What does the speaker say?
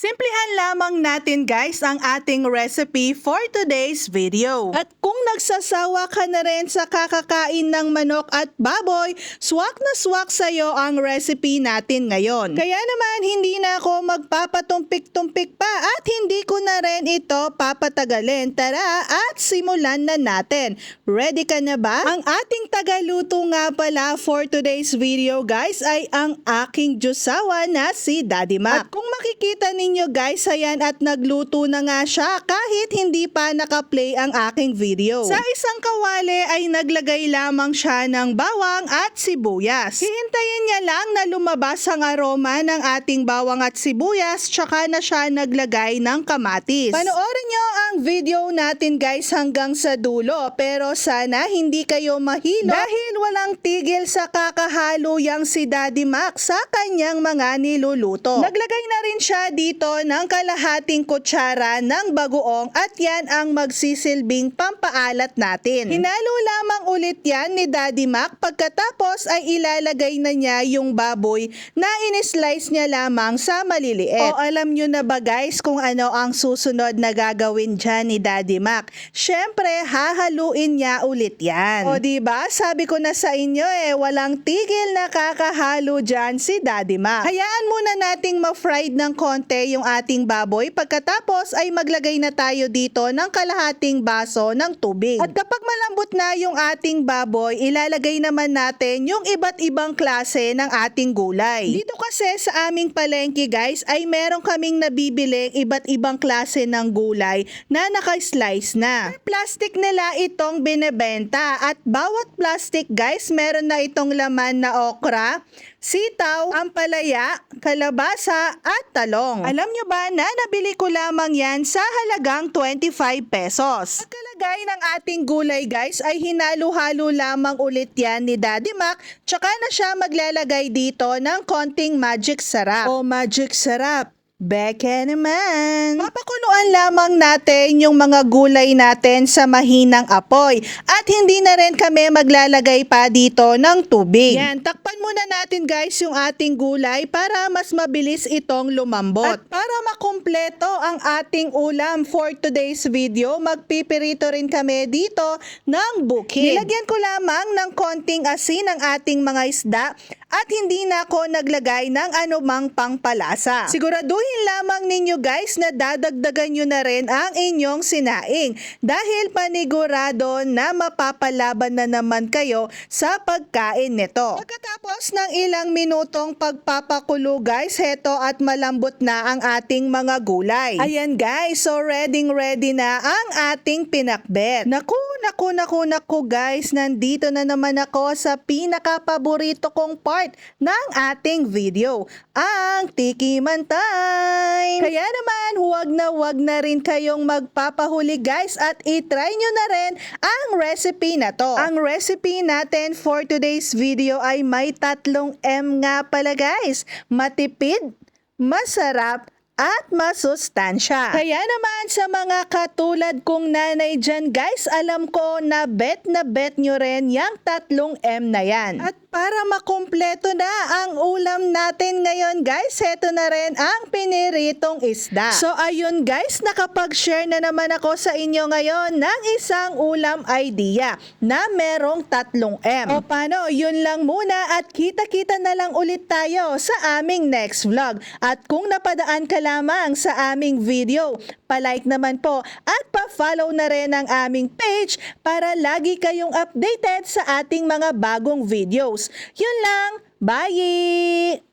Simplihan lamang natin guys ang ating recipe for today's video. At kung nagsasawa ka na rin sa kakakain ng manok at baboy, swak na swak sa'yo ang recipe natin ngayon. Kaya naman hindi na ako magpapatumpik-tumpik pa at hindi ko na rin ito papatagalin. Tara at simulan na natin. Ready ka na ba? Ang ating tagaluto nga pala for today's video guys ay ang aking Diyosawa na si Daddy Mac. At kung makikita ninyo guys, ayan at nagluto na nga siya kahit hindi pa nakaplay ang aking video. Sa isang kawali ay naglagay lamang siya ng bawang at sibuyas. Hihintayin niya lang na lumabas ang aroma ng ating bawang at sibuyas, tsaka na siya naglagay ng kamatis. Panoorin nyo ang video natin guys hanggang sa dulo, pero sana hindi kayo mahilo dahil walang tigil sa kakahalo yang si Daddy Mac sa kanyang mga niluluto. Naglagay na rin siya dito ng kalahating kutsara ng bagoong at yan ang magsisilbing pampaalat natin. Hinalo lamang ulit yan ni Daddy Mac, pagkatapos ay ilalagay na niya yung baboy na in-slice niya lamang sa maliliit. O alam nyo na ba guys kung ano ang susunod na gagawin dyan ni Daddy Mac? Syempre hahaluin niya ulit yan. O diba sabi ko na sa inyo walang tigil na kakahalo dyan si Daddy Mac. Hayaan muna nating ma-fried ng konti yung ating baboy, pagkatapos ay maglagay na tayo dito ng kalahating baso ng tubig. At kapag malambot na yung ating baboy, ilalagay naman natin yung iba't ibang klase ng ating gulay. Dito kasi sa aming palengke guys ay meron kaming nabibiling iba't ibang klase ng gulay na naka-slice na. Per plastic nila itong binebenta at bawat plastic guys meron na itong laman na okra, sitaw, ampalaya, kalabasa at talong. Alam nyo ba na nabili ko lamang yan sa halagang 25 pesos. At kalagay ng ating gulay guys ay hinalo-halo lamang ulit yan ni Daddy Mac, tsaka na siya maglalagay dito ng konting magic sarap. O magic sarap. Beke naman. Papakuluan lamang natin yung mga gulay natin sa mahinang apoy at hindi na rin kami maglalagay pa dito ng tubig. Yan, takpan muna natin guys yung ating gulay para mas mabilis itong lumambot. At para makumpleto ang ating ulam for today's video, magpipirito rin kami dito ng bukid. Nilagyan ko lamang ng konting asin ang ating mga isda at hindi na ako naglagay ng anumang pangpalasa. Siguraduhin lamang ninyo guys na dadagdagan nyo na rin ang inyong sinaing dahil panigurado na mapapalaban na naman kayo sa pagkain nito. Pagkatapos ng ilang minutong pagpapakulo guys, heto at malambot na ang ating mga gulay. Ayan guys, so ready na ang ating pinakbet. Naku guys, nandito na naman ako sa pinaka-paborito kong part ng ating video, ang tikiman time. Kaya naman huwag na rin kayong magpapahuli guys at itry nyo na rin ang recipe na to. Ang recipe natin for today's video ay may 3M nga pala guys. Matipid, masarap, at masustansya. Kaya naman sa mga katulad kong nanay dyan guys, alam ko na bet nyo rin yung 3M na yan. At para makumpleto na ang ulam natin ngayon guys, heto na rin ang piniritong isda. So ayun guys, nakapag-share na naman ako sa inyo ngayon ng isang ulam idea na merong 3M. O paano, yun lang muna at kita-kita na lang ulit tayo sa aming next vlog. At kung napadaan ka lamang sa aming video, palike naman po at pa-follow na rin ang aming page para lagi kayong updated sa ating mga bagong videos. Yun lang, bye!